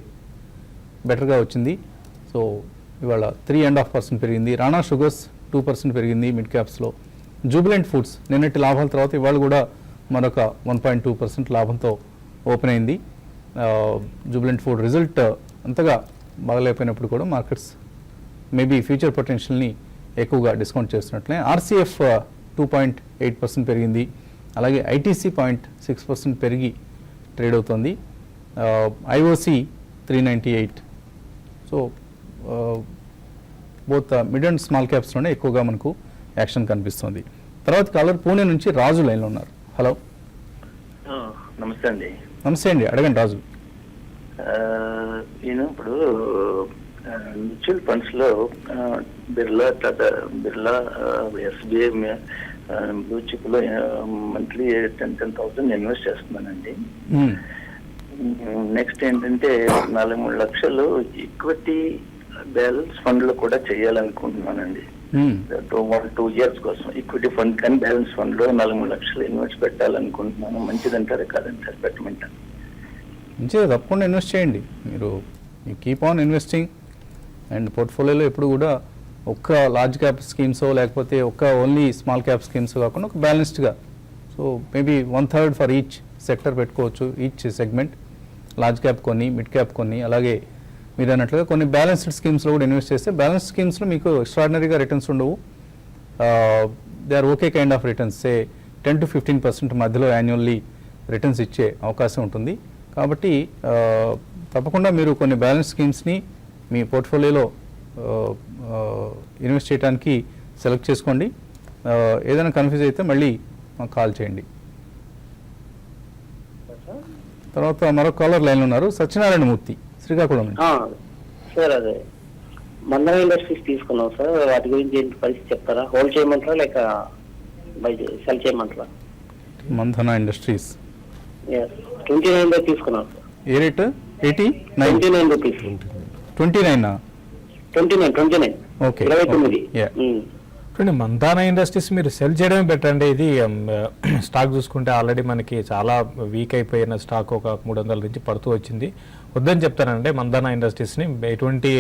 బెటర్గా వచ్చింది. సో ఇవాళ 3.5% పెరిగింది. రాణా షుగర్స్ 2% పెరిగింది మిడ్ క్యాప్స్లో. జూబిలెంట్ ఫుడ్స్ నిన్నటి లాభాల తర్వాత ఇవాళ కూడా మరొక 1.2% లాభంతో ఓపెన్ అయింది. జూబిలెంట్ ఫుడ్ రిజల్ట్ అంతగా బాగలేకపోయినప్పుడు కూడా మార్కెట్స్ మేబీ ఫ్యూచర్ పొటెన్షియల్ని ఎక్కువగా డిస్కౌంట్ చేస్తున్నట్లే. RCF 2.8% పెరిగింది. అలాగే ITC 0.6% పెరిగి ట్రేడ్ అవుతుంది. IOC 398. So both mid and small క్యాప్స్లోనే ఎక్కువగా మనకు యాక్షన్ కనిపిస్తుంది. తర్వాత కాలర్ పూణే నుంచి రాజు లైన్లో ఉన్నారు. హలో. నమస్తే అండి. నమస్తే అండి, అడగండి రాజు. నేను ఇప్పుడు మ్యూచువల్ ఫండ్స్ లో Birla, Tata Birla, SBI, blue chip లో మంత్లీ 10,000 ఇన్వెస్ట్ చేస్తున్నానండి. నెక్స్ట్ ఏంటంటే 4-3 లక్షలు ఈక్విటీ బ్యాలెన్స్ ఫండ్ లో కూడా చేయాలనుకుంటున్నానండి. 2 years కోసం ఈక్విటీ ఫండ్ కానీ బ్యాలెన్స్ ఫండ్ లో 4-3 లక్షలు ఇన్వెస్ట్ పెట్టాలనుకుంటున్నాను. మంచిదంటారా కాదంటారు పెట్టమంటారు? మంచిగా తప్పకుండా ఇన్వెస్ట్ చేయండి. మీరు కీప్ ఆన్ ఇన్వెస్టింగ్. అండ్ పోర్ట్ఫోలియోలో ఎప్పుడు కూడా ఒక్క లార్జ్ క్యాప్ స్కీమ్సో లేకపోతే ఒక్క ఓన్లీ స్మాల్ క్యాప్ స్కీమ్స్ కాకుండా ఒక బ్యాలెన్స్డ్గా, so maybe 1/3 for each sector పెట్టుకోవచ్చు. ఈచ్ సెగ్మెంట్ లార్జ్ క్యాప్ కొన్ని, మిడ్ క్యాప్ కొన్ని, అలాగే మీరు అన్నట్లుగా కొన్ని బ్యాలెన్స్డ్ స్కీమ్స్లో కూడా ఇన్వెస్ట్ చేస్తే బ్యాలెన్స్డ్ స్కీమ్స్లో మీకు ఎక్స్ట్రాడినరీగా రిటర్న్స్ ఉండవు. They are okay kind of returns, say 10 to 15% మధ్యలో యాన్యువల్లీ రిటర్న్స్ ఇచ్చే అవకాశం ఉంటుంది. కాబట్టి తప్పకుండా మీరు కొన్ని బ్యాలెన్స్ స్కీమ్స్ని మీ పోర్ట్ఫోలియోలో ఇన్వెస్ట్ చేయడానికి సెలెక్ట్ చేసుకోండి. ఏదైనా కన్ఫ్యూజ్ అయితే మళ్ళీ మాకు కాల్ చేయండి. తర్వాత మరొక కాలర్ లైన్లో ఉన్నారు, సత్యనారాయణ మూర్తి శ్రీకాకుళం నుంచి. సార్ అదే మందన ఇండస్ట్రీస్ తీసుకున్నాం సార్, వాటి గురించి ఏంటి పరిస్థితి చెప్తారా? హోల్డ్ చేయమంటారా లేక సెల్ చేయమంటారా? మంధన ఇండస్ట్రీస్ 29 లో తీసుకున్నాం సార్. ఏ రేట్? 29 రూపీస్. 29 29 ఓకే 29. చూడండి, మందానా ఇండస్ట్రీస్ మీరు సెల్ చేయడమే బెటర్ అండి. ఇది స్టాక్ చూసుకుంటే ఆల్రెడీ మనకి చాలా వీక్ అయిపోయిన స్టాక్ ఒక 300 నుంచి పడుతూ వచ్చింది. వద్దని చెప్తానంటే మందానా ఇండస్ట్రీస్ని ఎటువంటి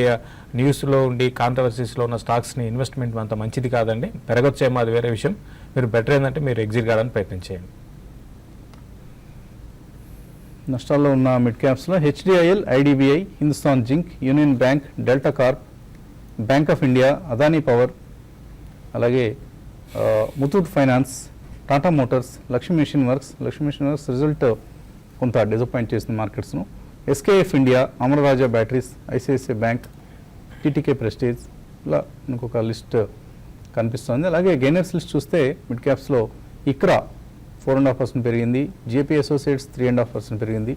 న్యూస్లో ఉండి కాంట్రవర్సీస్లో ఉన్న స్టాక్స్ని ఇన్వెస్ట్మెంట్ అంత మంచిది కాదండి. పెరగొచ్చేమో అది వేరే విషయం. మీరు బెటర్ ఏంటంటే మీరు ఎగ్జిట్ కావడానికి ప్రయత్నం చేయండి. నష్టాల్లో ఉన్న మిడ్ క్యాప్స్లో HDIL, IDBI, Hindustan Zinc, Union Bank, Delta Corp, Bank of India, Adani Power, అలాగే Muthoot Finance, Tata Motors, Lakshmi Machine Works result కొంత డిసప్పాయింట్ చేసింది మార్కెట్స్ను. SKF India, Amara Raja Batteries, ICICI Bank, TTK Prestige, ఇలా మనకు ఒక లిస్ట్ కనిపిస్తుంది. అలాగే గెయినర్స్ లిస్ట్ చూస్తే మిడ్ క్యాప్స్లో ఇక్రా 4.5% పెరిగింది, జేపీ అసోసియేట్స్ 3.5% పెరిగింది,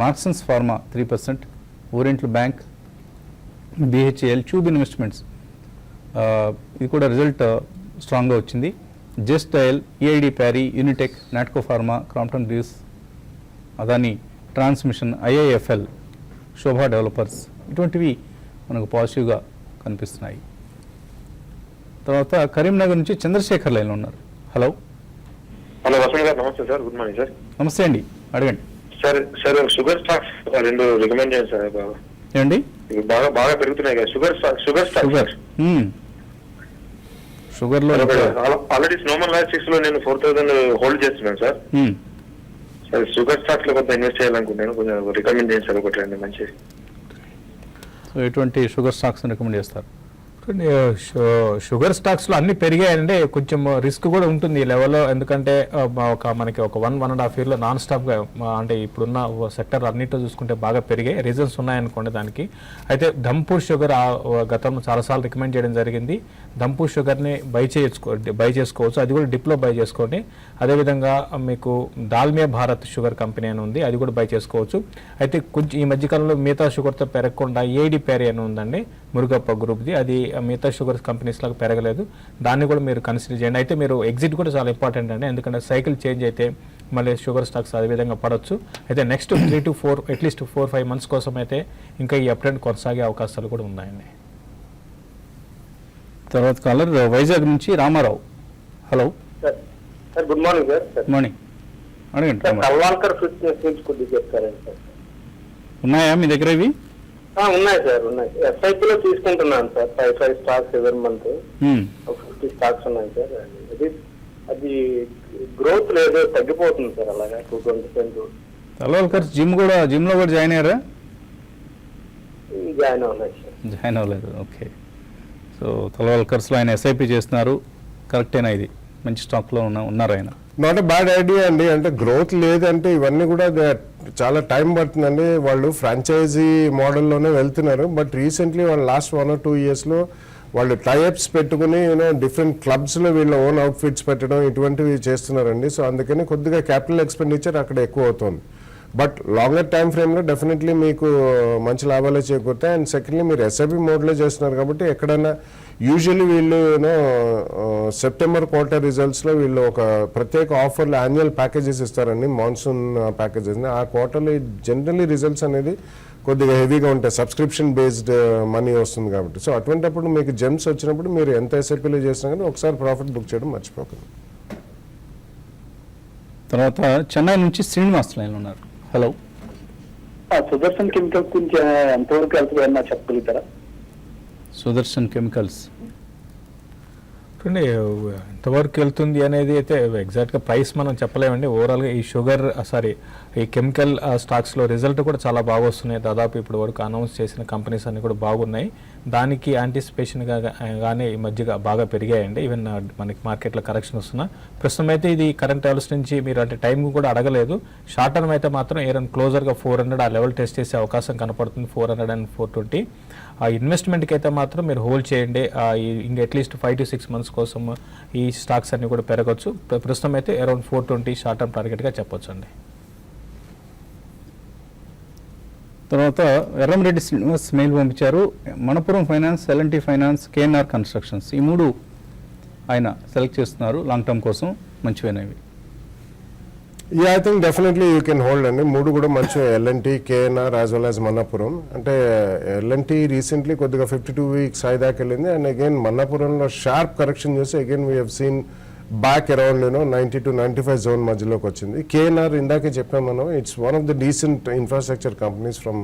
Marksans Pharma 3%, Oriental Bank, BHEL, Tube Investments ఇది కూడా రిజల్ట్ స్ట్రాంగ్గా వచ్చింది. Just Dial, EID Parry, Unitech, Natco Pharma, Crompton Greaves, Adani Transmission, IIFL, Sobha Developers ఇటువంటివి మనకు పాజిటివ్గా కనిపిస్తున్నాయి. తర్వాత కరీంనగర్ నుంచి చంద్రశేఖర్ లైన్లో ఉన్నారు. హలో వసంత్ గారు నమస్తే సార్. Good morning sir. నమస్తే అండి, అడగండి. సార్ షుగర్ స్టాక్స్ 2 రికమెండ్ చేయండి సార్. ఏమండి? బాగా పెరుగుతున్నాయి కదా షుగర్ స్టాక్స్. షుగర్లో ఆల్రెడీ స్నోమన్ లాజిస్టిక్స్ లో నేను 4,000 హోల్డ్ చేస్తున్నాను సార్. సార్ షుగర్ స్టాక్స్ లో కొంత ఇన్వెస్ట్ చేయాలనుకుంటున్నాను, కొంచెం రికమెండ్ చేయండి సార్. ఒకటి 2 మంచి. సో ఎటువంటి షుగర్ స్టాక్స్ రికమెండ్ చేస్తారు? షుగర్ స్టాక్స్లో అన్ని పెరిగాయంటే కొంచెం రిస్క్ కూడా ఉంటుంది ఈ లెవెల్లో. ఎందుకంటే మనకి ఒక 1.5 yearలో నాన్ స్టాప్గా అంటే ఇప్పుడున్న సెక్టర్ అన్నింటిలో చూసుకుంటే బాగా పెరిగాయి. రీజన్స్ ఉన్నాయనుకోండి దానికి. అయితే ధంపూర్ షుగర్ గతంలో చాలాసార్లు రికమెండ్ చేయడం జరిగింది. ధంపూర్ షుగర్ని బై చేసుకోవచ్చు, అది కూడా డిప్లో బై చేసుకోండి. అదేవిధంగా మీకు దాల్మియా భారత్ షుగర్ కంపెనీ అని ఉంది, అది కూడా బై చేసుకోవచ్చు. అయితే కొంచెం ఈ మధ్యకాలంలో మిగతా షుగర్తో పెరగకుండా ఏడి ప్యారీ అని ఉందండి, మురుగప్ప గ్రూప్ది. అది మిగతా షుగర్ కంపెనీస్ లాగా పెరగలేదు, దాన్ని కూడా మీరు కన్సిడర్ చేయండి. అయితే మీరు ఎగ్జిట్ కూడా చాలా ఇంపార్టెంట్ అండి, ఎందుకంటే సైకిల్ చేంజ్ అయితే మళ్ళీ షుగర్ స్టాక్స్ అదే విధంగా పడవచ్చు. అయితే నెక్స్ట్ 3 to 4 అట్లీస్ట్ 4-5 months కోసం అయితే ఇంకా ఈ అప్ట్రెండ్ కొనసాగే అవకాశాలు కూడా ఉన్నాయండి. తర్వాత కాలర్ వైజాగ్ నుంచి Ramarao. Hello sir. Good morning sir. Good morning, అడగండి. కల్వాల్కర్ ఫిట్నెస్ గురించి కొద్దిగా చెప్తారండి సార్. ఉన్నాయా మీ దగ్గర ఇవి? ఉన్నాయి సార్, ఉన్నాయి. ఎస్ఐపిలో తీసుకుంటున్నాను సార్. 5 స్టాక్స్ ఎవరి మంత్ 50 స్టాక్స్ ఉన్నాయి సార్. అది గ్రోత్ లేదు, తగ్గిపోతుంది సార్. అలాగా 220%. తలవాల్కర్ జిమ్లో కూడా జాయిన్ అయ్యారా? జాయిన్ అవ్వలేదు సార్. జాయిన్ అవ్వలేదు, ఓకే. సో తలవాల్కర్స్లో ఆయన ఎస్ఐపి చేస్తున్నారు, కరెక్టేనా? ఇది మంచి స్టాక్లో ఉన్నారు ఆయన. నాట్ ఎ బ్యాడ్ ఐడియా అండి. అంటే గ్రోత్ లేదంటే ఇవన్నీ కూడా చాలా టైం పడుతుందండి. వాళ్ళు ఫ్రాంచైజీ మోడల్లోనే వెళ్తున్నారు. బట్ రీసెంట్లీ వాళ్ళు లాస్ట్ 1 or 2 yearsలో వాళ్ళు టైఅప్స్ పెట్టుకుని డిఫరెంట్ క్లబ్స్లో వీళ్ళ ఓన్ అవుట్ఫిట్స్ పెట్టడం ఇటువంటివి చేస్తున్నారండి. సో అందుకని కొద్దిగా క్యాపిటల్ ఎక్స్పెండిచర్ అక్కడ ఎక్కువ అవుతుంది. బట్ లాంగర్ టైం ఫ్రేమ్లో డెఫినెట్లీ మీకు మంచి లాభాలే చేకూరుతాయి. అండ్ సెకండ్లీ మీరు ఎస్ఐపి మోడ్లో చేస్తున్నారు కాబట్టి ఎక్కడైనా యూజువల్లీ వీళ్ళు సెప్టెంబర్ క్వార్టర్ రిజల్ట్స్లో వీళ్ళు ఒక ప్రత్యేక ఆఫర్లు యాన్యువల్ ప్యాకేజెస్ ఇస్తారండి, మాన్సూన్ ప్యాకేజెస్ని. ఆ క్వార్టర్లో జనరల్లీ రిజల్ట్స్ అనేది కొద్దిగా హెవీగా ఉంటాయి, సబ్స్క్రిప్షన్ బేస్డ్ మనీ వస్తుంది కాబట్టి. సో అటువంటిప్పుడు మీకు జెమ్స్ వచ్చినప్పుడు మీరు ఎంత ఎస్ఐపీలో చేసినా కానీ ఒకసారి ప్రాఫిట్ బుక్ చేయడం మర్చిపోకండి. తర్వాత చెన్నై నుంచి శ్రీనివాస్ లైన్లో ఉన్నారు. హలో సుదర్శన్ కెమికల్స్ గురించి ఎంతవరకు వెళ్తుందో చెప్పగలుగుతారా? సుదర్శన్ కెమికల్స్ చూడండి, ఎంతవరకు వెళ్తుంది అనేది అయితే ఎగ్జాక్ట్గా ప్రైస్ మనం చెప్పలేమండి. ఓవరాల్గా ఈ కెమికల్ స్టాక్స్లో రిజల్ట్ కూడా చాలా బాగా వస్తున్నాయి. దాదాపు ఇప్పుడు వరకు అనౌన్స్ చేసిన కంపెనీస్ అన్ని కూడా బాగున్నాయి. దానికి యాంటిసిపేషన్గా కానీ ఈ మధ్యగా బాగా పెరిగాయండి. ఈవెన్ మనకి మార్కెట్లో కరెక్షన్ వస్తున్నా ప్రస్తుతం అయితే ఇది కరెంట్ లెవెల్స్ నుంచి మీరు అంటే టైం కూడా అడగలేదు. షార్ట్ టర్మ్ అయితే మాత్రం ఏదైనా క్లోజర్గా 400 ఆ లెవెల్ టెస్ట్ చేసే అవకాశం కనపడుతుంది, 400 and 420. ఆ ఇన్వెస్ట్మెంట్కి అయితే మాత్రం మీరు హోల్డ్ చేయండి. ఇంకా అట్లీస్ట్ 5 to 6 months కోసం ఈ స్టాక్స్ అన్ని కూడా పెరగచ్చు. ప్రస్తుతం అయితే అరౌండ్ 420 షార్ట్ టర్మ్ టార్గెట్గా చెప్పొచ్చు అండి. తర్వాత ఎర్రంరెడ్డి శ్రీనివాస్ మెయిల్ పంపించారు. Manappuram Finance, LNT Finance, KNR Constructions ఈ 3 ఆయన సెలెక్ట్ చేస్తున్నారు లాంగ్ టర్మ్ కోసం, మంచివైనవి. Yeah, I think definitely you can hold అండి. 3 కూడా మంచి LNT, KNR as well as Manappuram. అంటే ఎల్ఎన్టీ రీసెంట్లీ కొద్దిగా 52 వీక్స్ హై దాకా వెళ్ళింది, అండ్ అగైన్ మన్నపురంలో షార్ప్ కరెక్షన్ చేసి again we have seen back around 90 to 95 zone మధ్యలోకి వచ్చింది. కేఎన్ఆర్ ఇందాకే చెప్పాం మనం, it's one of the decent infrastructure companies from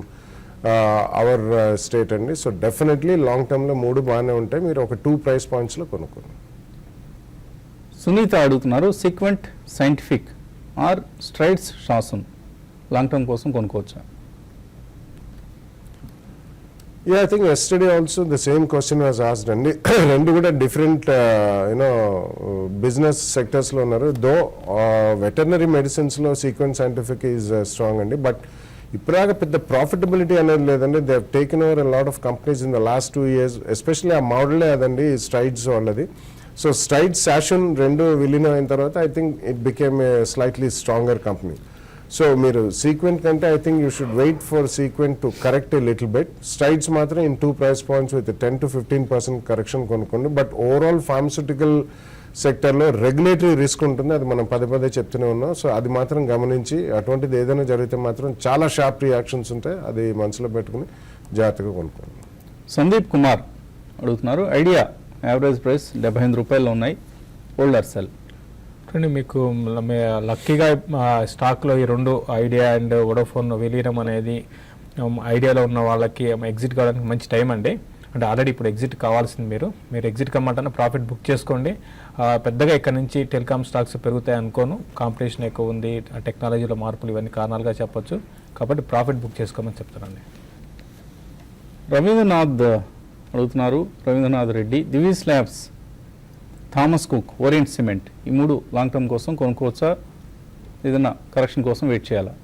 our state అండి. సో డెఫినెట్లీ లాంగ్ టర్మ్లో 3 బాగానే ఉంటాయి, మీరు ఒక 2 ప్రైస్ పాయింట్స్లో కొనుక్కోండి. సునీత అడుగుతున్నారు, Sequent Scientific or Strides Shasun long term కోసం కొనుక్కోవచ్చా? Yeah, I think yesterday also the same question was asked అండి. రెండు కూడా డిఫరెంట్ బిజినెస్ సెక్టర్స్లో ఉన్నారు. దో వెటర్నరీ మెడిసిన్స్లో సీక్వెన్స్ సైంటిఫిక్ ఈజ్ స్ట్రాంగ్ అండి, బట్ ఇప్పుడాగా పెద్ద ప్రాఫిటబిలిటీ అనేది లేదండి. They have taken over lot of companies in the last 2 years, especially ఆ మోడలే అదండి స్ట్రైడ్స్ వాళ్ళది. సో స్ట్రైడ్స్, శాషన్ 2 విలీనం అయిన తర్వాత I think it became a slightly stronger company. So మీరు సీక్వెంట్ కంటే I think you should wait for Sequent to correct a little bit. Strides మాత్రం in 2 price points with 10 to 15% correction కొనుక్కోండి. But overall pharmaceutical సెక్టర్లో regulatory risk ఉంటుంది, అది మనం పదే చెప్తూనే ఉన్నాం. సో అది మాత్రం గమనించి, అటువంటిది ఏదైనా జరిగితే మాత్రం చాలా షార్ప్ రియాక్షన్స్ ఉంటాయి, అది మనసులో పెట్టుకుని జాగ్రత్తగా కొనుక్కోండి. సందీప్ కుమార్ అడుగుతున్నారు, ఐడియా యావరేజ్ ప్రైస్ 75 రూపాయలు ఉన్నాయి, హోల్డర్ సెల్. చూడండి, మీకు లక్కీగా స్టాక్లో ఈ 2 ఐడియా అండ్ వోడాఫోన్ విలీనం అనేది ఐడియాలో ఉన్న వాళ్ళకి ఎగ్జిట్ కావడానికి మంచి టైం అండి. అంటే ఆల్రెడీ ఇప్పుడు ఎగ్జిట్ కావాల్సింది, మీరు ఎగ్జిట్ కమ్మంటే ప్రాఫిట్ బుక్ చేసుకోండి. పెద్దగా ఇక్కడ నుంచి టెలికామ్ స్టాక్స్ పెరుగుతాయి అనుకోను, కాంపిటీషన్ ఎక్కువ ఉంది, టెక్నాలజీలో మార్పులు ఇవన్నీ కారణాలుగా చెప్పొచ్చు, కాబట్టి ప్రాఫిట్ బుక్ చేసుకోమని చెప్తానండి. రవీంద్రనాథ్ అడుగుతున్నారు, Ravindranath Reddy, Divi's labs, Thomas Cook, Orient cement ఈ 3 లాంగ్ టర్మ్ కోసం కొనుక్కోవచ్చా, ఏదైనా కరెక్షన్ కోసం వెయిట్ చేయాలా?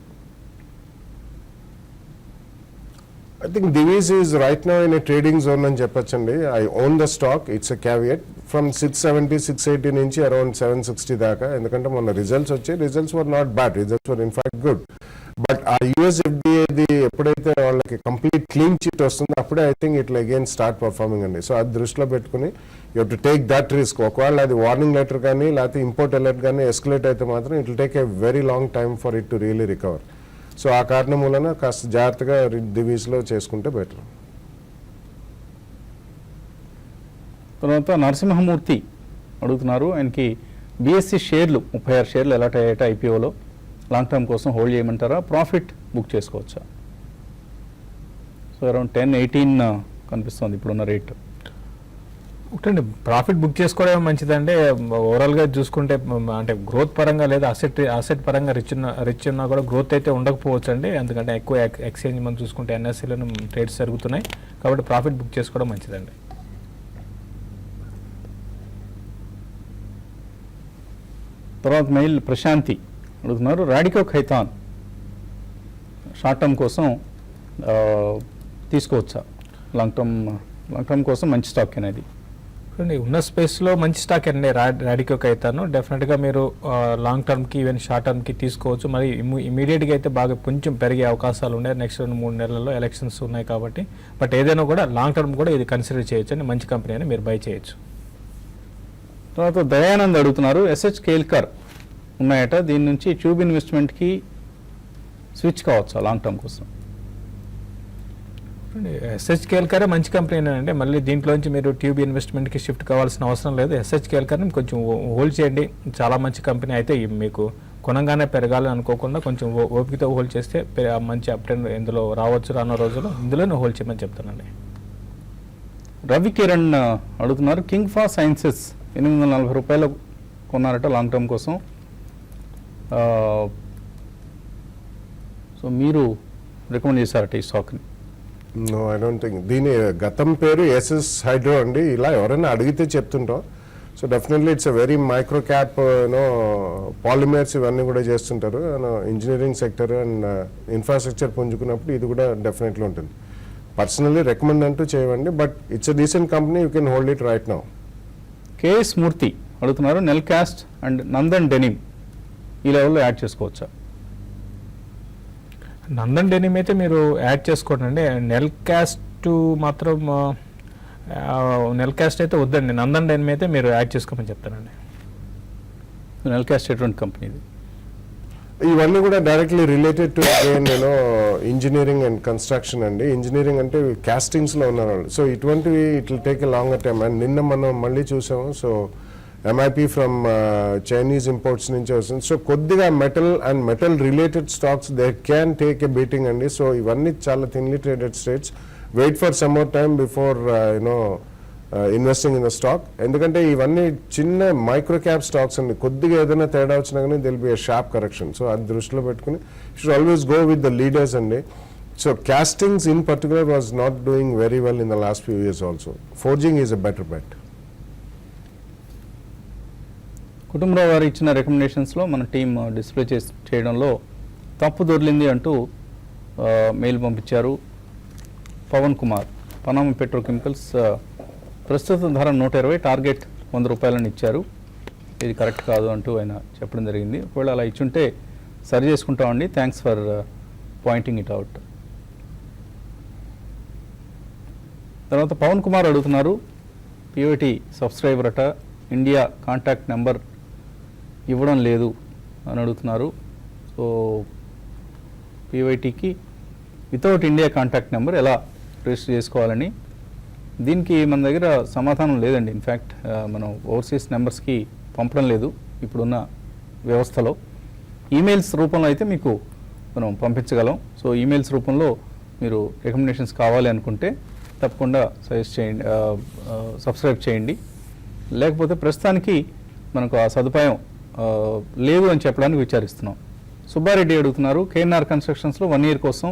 I think Divi's is right now in a trading zone అని చెప్పొచ్చండి. I own the stock, it's a caveat. From 670, 680 నుంచి around 760 దాకా, ఎందుకంటే మొన్న రిజల్ట్స్ వచ్చాయి, results were not bad, results were in fact good. But ఆ USFDAది ఎప్పుడైతే వాళ్ళకి కంప్లీట్ క్లీన్ చిట్ వస్తుందో అప్పుడే I think it again start performing అండి. సో అది దృష్టిలో పెట్టుకుని you have to take that risk. ఒకవేళ అది వార్నింగ్ లెటర్ కానీ లేకపోతే ఇంపోర్ట్ అలర్ట్ కానీ ఎస్కలేట్ అయితే మాత్రం it will take a very long time for it to really recover. So ఆ కారణం మూలన కాస్త జాగ్రత్తగా దివీస్లో చేసుకుంటే బెటర్. తర్వాత నరసింహమూర్తి అడుగుతున్నారు, ఆయనకి BSE షేర్లు 36 షేర్లు అలాట్ అయ్యాట IPOలో, లాంగ్ టర్మ్ కోసం హోల్డ్ చేయమంటారా, ప్రాఫిట్ బుక్ చేసుకోవచ్చా? సో అరౌండ్ 10-18 కనిపిస్తుంది ఇప్పుడున్న రేట్. ఒకటండి, ప్రాఫిట్ బుక్ చేసుకోవడం మంచిదంటే ఓవరాల్గా చూసుకుంటే, అంటే గ్రోత్ పరంగా లేదా అసెట్ పరంగా రిచ్ ఉన్నా కూడా గ్రోత్ అయితే ఉండకపోవచ్చు అండి, ఎందుకంటే ఎక్కువ ఎక్స్చేంజ్ మనం చూసుకుంటే NSEలోనూ ట్రేడ్స్ జరుగుతున్నాయి, కాబట్టి ప్రాఫిట్ బుక్ చేసుకోవడం మంచిదండి. తర్వాత మెయిల్ ప్రశాంతి అడుగుతున్నారు, రాడికో ఖైతాన్ షార్ట్ టర్మ్ కోసం తీసుకోవచ్చా, లాంగ్ టర్మ్ కోసం మంచి స్టాక్ అనేది? ఉన్న స్పేస్లో మంచి స్టాక్ అండి రాడికో ఖైతాన్. డెఫినెట్గా మీరు లాంగ్ టర్మ్కి ఈవెన్ షార్ట్ టర్మ్కి తీసుకోవచ్చు. మరి ఇమీడియట్గా అయితే బాగా కొంచెం పెరిగే అవకాశాలు ఉన్నాయి, నెక్స్ట్ 2-3 నెలల్లో ఎలక్షన్స్ ఉన్నాయి కాబట్టి. బట్ ఏదైనా కూడా లాంగ్ టర్మ్ కూడా ఇది కన్సిడర్ చేయొచ్చు అండి, మంచి కంపెనీ అని మీరు బై చేయొచ్చు. తర్వాత దయానంద్ అడుగుతున్నారు, SH కేల్కర్ ఉన్నాయట, దీని నుంచి ట్యూబ్ ఇన్వెస్ట్మెంట్కి స్విచ్ కావచ్చా లాంగ్ టర్మ్ కోసం? SH కేల్కరే మంచి కంపెనీ అండి, మళ్ళీ దీంట్లోంచి మీరు ట్యూబ్ ఇన్వెస్ట్మెంట్కి షిఫ్ట్ కావాల్సిన అవసరం లేదు. SH కేల్కర్ని కొంచెం హోల్డ్ చేయండి, చాలా మంచి కంపెనీ. అయితే మీకు కొనగానే పెరగాలని అనుకోకుండా కొంచెం ఓపికతో హోల్డ్ చేస్తే మంచి అప్ ట్రెండ్ ఇందులో రావచ్చు రానున్న రోజుల్లో, ఇందులోనే హోల్డ్ చేయమని చెప్తానండి. రవి కిరణ్ అడుగుతున్నారు, కింగ్ ఫా సైన్సెస్ 840 రూపాయలు కొన్నారట లాంగ్ టర్మ్ కోసం. సో మీరు రికమెండ్ చేశారట ఈ స్టాక్ని? No, I don't think. దీని గతం పేరు SS హైడ్రో అండి, ఇలా ఎవరైనా అడిగితే చెప్తుంటాం. So definitely it's a very micro cap, polymers ఇవన్నీ కూడా చేస్తుంటారు. ఇంజనీరింగ్ సెక్టర్ అండ్ ఇన్ఫ్రాస్ట్రక్చర్ పుంజుకున్నప్పుడు ఇది కూడా డెఫినెట్లీ ఉంటుంది. పర్సనల్లీ రికమెండ్ అంటూ చేయండి, but it's a decent company, you can hold it right now. KS Murthy అడుగుతున్నారు, నెల్కాస్ట్ అండ్ నందన్ డెనిమ్ ఈ లెవెల్లో యాడ్ చేసుకోవచ్చా? నందన్ డెనిమ్ అయితే మీరు యాడ్ చేసుకోండి. నెల్ క్యాస్ట్ మాత్రం నెల్ క్యాస్ట్ అయితే వద్దండి. నందన్ డెనిమ్ అయితే మీరు యాడ్ చేసుకోమని చెప్తానండి. నెల్ క్యాస్ట్ ఎటువంటి కంపెనీ ఇది? ఇవన్నీ కూడా డైరెక్ట్లీ రిలేటెడ్ టు నేను ఇంజనీరింగ్ అండ్ కన్స్ట్రక్షన్ అండి. ఇంజనీరింగ్ అంటే కాస్టింగ్స్లో ఉన్నారు. సో ఇటువంటివి it will take a longer time. And నిన్న మనం మళ్ళీ చూసాము. So MIP from Chinese imports నుంచి వస్తుంది. సో కొద్దిగా metal and metal related stocks they can take a beating అండి. సో ఇవన్నీ చాలా thinly traded states. Wait for some more time before investing in the stock. ఎందుకంటే ఇవన్నీ చిన్న మైక్రో క్యాప్ స్టాక్స్ అండి. కొద్దిగా ఏదైనా తేడా వచ్చినా కానీ there'll be a sharp correction. So అది దృష్టిలో పెట్టుకుని should always go with the leaders అండి. So castings in particular was not doing very well in the last few years also. Forging is a better bet. Kutumbarao గారు ఇచ్చిన రికమెండేషన్స్లో మన team display చేయడంలో తప్పు దొర్లింది అంటూ మెయిల్ పంపించారు. పవన్ కుమార్, పనామ పెట్రోకెమికల్స్ ప్రస్తుత ధర 120, టార్గెట్ 100 రూపాయలని ఇచ్చారు. ఇది కరెక్ట్ కాదు అంటూ ఆయన చెప్పడం జరిగింది. ఒకవేళ అలా ఇచ్చుంటే సరి చేసుకుంటామండి. Thanks for pointing it out. తర్వాత పవన్ కుమార్ అడుగుతున్నారు, పిఓటి సబ్స్క్రైబర్ అట, ఇండియా కాంటాక్ట్ నెంబర్ ఇవ్వడం లేదు అని అడుగుతున్నారు. సో పివైటీకి వితౌట్ ఇండియా కాంటాక్ట్ నెంబర్ ఎలా రిజిస్టర్ చేసుకోవాలని, దీనికి మన దగ్గర సమాధానం లేదండి. ఇన్ఫ్యాక్ట్ మనం ఓవర్సీస్ నెంబర్స్కి పంపడం లేదు ఇప్పుడున్న వ్యవస్థలో. ఈమెయిల్స్ రూపంలో అయితే మీకు మనం పంపించగలం. సో ఈమెయిల్స్ రూపంలో మీరు రికమెండేషన్స్ కావాలి అనుకుంటే తప్పకుండా సజెస్ట్ చేయండి, సబ్స్క్రైబ్ చేయండి. లేకపోతే ప్రస్తుతానికి మనకు ఆ సదుపాయం లేదు అని చెప్పడానికి విచారిస్తున్నాం. సుబ్బారెడ్డి అడుగుతున్నారు, కేఎన్ఆర్ కన్స్ట్రక్షన్స్లో 1 year కోసం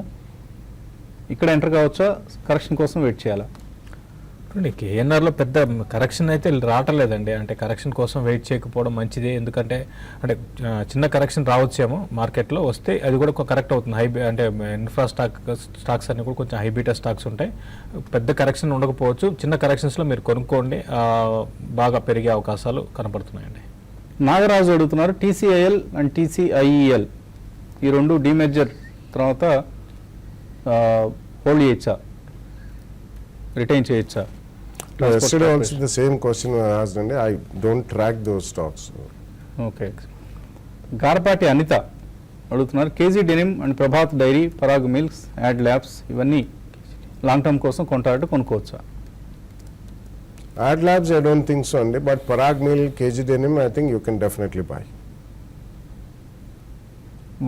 ఇక్కడ ఎంటర్ కావచ్చా, కరెక్షన్ కోసం వెయిట్ చేయాలా? కేఎన్ఆర్లో పెద్ద కరెక్షన్ అయితే రావట్లేదండి. అంటే కరెక్షన్ కోసం వెయిట్ చేయకపోవడం మంచిదే. ఎందుకంటే అంటే చిన్న కరెక్షన్ రావచ్చేమో మార్కెట్లో, వస్తే అది కూడా కరెక్ట్ అవుతుంది. అంటే ఇన్ఫ్రా స్టాక్స్ అన్ని కూడా కొంచెం హైబీటా స్టాక్స్ ఉంటాయి. పెద్ద కరెక్షన్ ఉండకపోవచ్చు. చిన్న కరెక్షన్స్లో మీరు కొనుక్కోండి, బాగా పెరిగే అవకాశాలు కనపడుతున్నాయండి. నాగరాజు అడుగుతున్నారు, టీసీఐఎల్ అండ్ టీసీఐఈఎల్ ఈ రెండు డీమెర్జర్ తర్వాత హోల్డ్ చేయొచ్చా, రిటైన్ చేయొచ్చా? Yesterday also the same question was asked and I don't track those stocks. Okay. Garapati Anitha అడుగుతున్నారు, KG Denim and Prabhat Dairy, Parag Milks, Ad Labs ఇవన్నీ లాంగ్ టర్మ్ కోసం కొంటాడు, కొనుక్కోవచ్చా? Ad Labs I don't think so అండి, but Parag Milk, KG Denim I think you can definitely buy.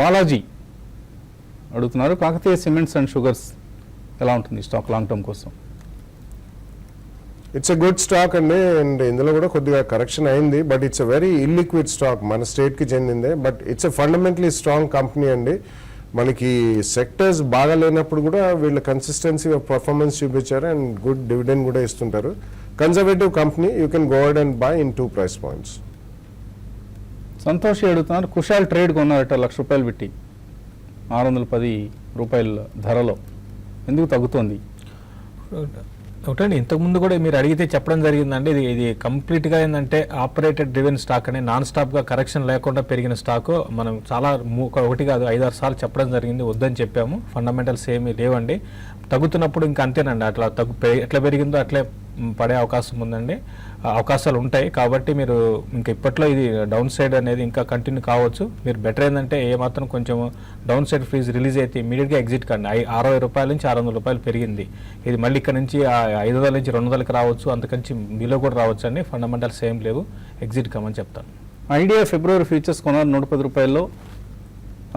Balaji అడుగుతున్నారు, Kakatiya cements and sugars ఎలా ఉంటుంది stock long term కోసం? It's a good stock అండి, and ఇందులో కూడా కొద్దిగా కరెక్షన్ అయింది, but it's a very illiquid stock, మన స్టేట్కి చెందిందే, but it's a fundamentally strong company అండి. మనకి సెక్టర్స్ బాగా లేనప్పుడు కూడా వీళ్ళు కన్సిస్టెన్సీ ఆఫ్ పర్ఫార్మెన్స్ చూపించారు అండ్ గుడ్ డివిడెండ్ కూడా ఇస్తుంటారు. Conservative company, you can go ahead and buy in 2 price points. Santoshi అడుగుతున్నారు, కుషాల్ ట్రేడ్ కొన్నారట ₹1,00,000 పెట్టి 610 రూపాయల ధరలో, ఎందుకు తగ్గుతోంది? ఒకటండి, ఇంతకుముందు కూడా మీరు అడిగితే చెప్పడం జరిగిందండి. ఇది కంప్లీట్గా ఏంటంటే ఆపరేటెడ్ డ్రివెన్ స్టాక్ అని, నాన్ స్టాప్గా కరెక్షన్ లేకుండా పెరిగిన స్టాక్. మనం చాలా 1 కాదు 5-6 సార్లు చెప్పడం జరిగింది, వద్దని చెప్పాము. ఫండమెంటల్స్ ఏమీ లేవండి. తగ్గుతున్నప్పుడు ఇంకా అంతేనండి, అట్లా ఎట్లా పెరిగిందో అట్లే పడే అవకాశం ఉందండి, అవకాశాలు ఉంటాయి. కాబట్టి మీరు ఇంకా ఇప్పట్లో ఇది డౌన్ సైడ్ అనేది ఇంకా కంటిన్యూ కావచ్చు. మీరు బెటర్ ఏంటంటే ఏమాత్రం కొంచెం డౌన్ సైడ్ ఫ్రీజ్ రిలీజ్ అయితే ఇమీడియట్గా ఎగ్జిట్ కండి. ₹60 నుంచి ₹600 పెరిగింది. ఇది మళ్ళీ ఇక్కడ నుంచి 500 నుంచి 200కి రావచ్చు, అంతకంచి మీలో కూడా రావచ్చు అండి. ఫండమెంటల్స్ ఏం లేవు, ఎగ్జిట్ కమ్మని చెప్తాను. ఐడియా ఫిబ్రవరి ఫ్యూచర్స్ కొన్నారు ₹110.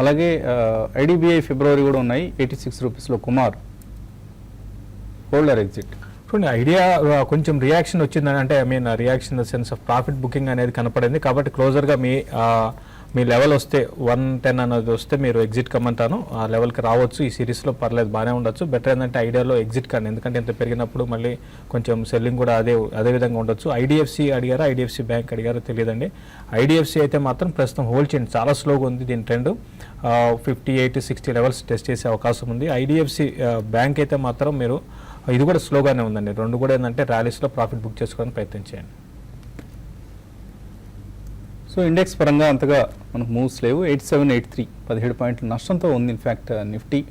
అలాగే ఐడిబిఐ ఫిబ్రవరి కూడా ఉన్నాయి, ₹86 కుమార్, హోల్డర్ ఎగ్జిట్. చూడండి, ఐడియా కొంచెం రియాక్షన్ వచ్చిందని, అంటే reaction in the sense of profit booking అనేది కనపడింది. కాబట్టి క్లోజర్గా మీ లెవెల్ వస్తే 110 అనేది వస్తే మీరు ఎగ్జిట్ కమ్మంటాను. ఆ లెవెల్కి రావచ్చు ఈ సిరీస్లో, పర్లేదు, బాగానే ఉండొచ్చు. బెటర్ ఏంటంటే ఐడియాలో ఎగ్జిట్ కండి, ఎందుకంటే ఇంత పెరిగినప్పుడు మళ్ళీ కొంచెం సెల్లింగ్ కూడా అదే విధంగా ఉండొచ్చు. ఐడిఎఫ్సి అడిగారా, ఐడిఎఫ్సి బ్యాంక్ అడిగారో తెలియదండి. ఐడిఎఫ్సి అయితే మాత్రం ప్రస్తుతం హోల్డ్ చేయండి, చాలా స్లోగా ఉంది దీని ట్రెండ్. 58-60 లెవెల్స్ టెస్ట్ చేసే అవకాశం ఉంది. ఐడిఎఫ్సి బ్యాంక్ అయితే మాత్రం మీరు ఇది కూడా స్లోగానే ఉందండి. రెండు కూడా ఏంటంటే ర్యాలీస్లో ప్రాఫిట్ బుక్ చేసుకోవడానికి ప్రయత్నం చేయండి. సో ఇండెక్స్ పరంగా అంతగా మనకు మూవ్స్ లేవు. 8783 17 పాయింట్ల నష్టంతో ఉంది ఇన్ఫ్యాక్ట్ నిఫ్టీ.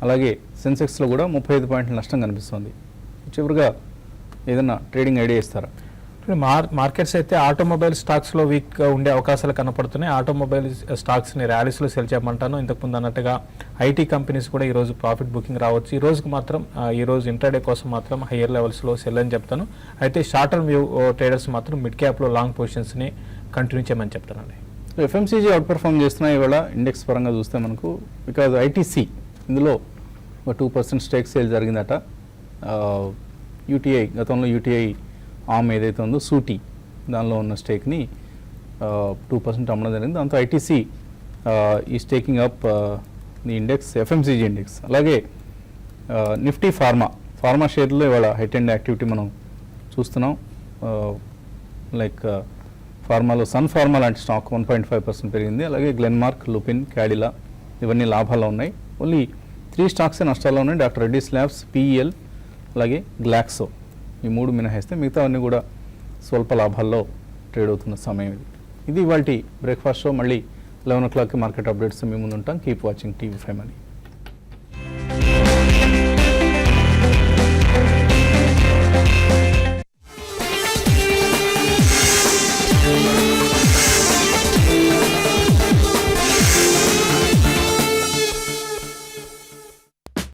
అలాగే సెన్సెక్స్లో కూడా 35 పాయింట్ల నష్టం కనిపిస్తుంది. చివరిగా ఏదైనా ట్రేడింగ్ ఐడియా ఇస్తారా? మార్కెట్స్ అయితే ఆటోమొబైల్ స్టాక్స్లో వీక్గా ఉండే అవకాశాలు కనపడుతున్నాయి. ఆటోమొబైల్ స్టాక్స్ని ర్యాలీస్లో సెల్ చేయమంటాను. ఇంతకుముందు అన్నట్టుగా ఐటీ కంపెనీస్ కూడా ఈరోజు ప్రాఫిట్ బుకింగ్ రావచ్చు. ఈ రోజుకి మాత్రం ఈరోజు ఇంట్రాడే కోసం మాత్రం హయ్యర్ లెవెల్స్లో సెల్ అని చెప్తాను. అయితే షార్ట్ టర్మ్ వ్యూ ట్రేడర్స్ మాత్రం మిడ్ క్యాప్లో లాంగ్ పొజిషన్స్ని కంటిన్యూ చేయమని చెప్తానండి. ఎఫ్ఎంసీజీ అవుట్ పర్ఫామ్ చేస్తున్నాయి ఇవాళ ఇండెక్స్ పరంగా చూస్తే మనకు. బికాజ్ ఐటీసీ ఇందులో ఒక 2% స్టేక్ సేల్ జరిగిందట. యూటీఐ గతంలో యూటీఐ ఆమ్ ఏదైతే ఉందో సూటీ దానిలో ఉన్న స్టేక్ని 2% అమ్మడం జరిగింది. దాంతో ఐటీసీ ఈ staking up the index, FMCG index. అలాగే నిఫ్టీ ఫార్మా షేర్లో ఇవాళ హైట్ అండ్ యాక్టివిటీ మనం చూస్తున్నాం. లైక్ ఫార్మాలో సన్ ఫార్మా లాంటి స్టాక్ 1.5% పెరిగింది. అలాగే గ్లెన్మార్క్, లుపిన్, క్యాడిలా ఇవన్నీ లాభాల్లో ఉన్నాయి. ఓన్లీ 3 స్టాక్సే నష్టాల్లో ఉన్నాయి. డాక్టర్ రెడ్డీస్ ల్యాబ్స్, పీఈఎల్, అలాగే గ్లాక్సో, ఈ 3 మినహాయిస్తే మిగతావన్నీ కూడా స్వల్ప లాభాల్లో ట్రేడ్ అవుతున్న సమయం ఇది. ఇవాల్టి బ్రేక్ఫాస్ట్ షో. మళ్ళీ 11 o'clock మార్కెట్ అప్డేట్స్ మీ ముందు ఉంటాం. Keep watching TV5 Money.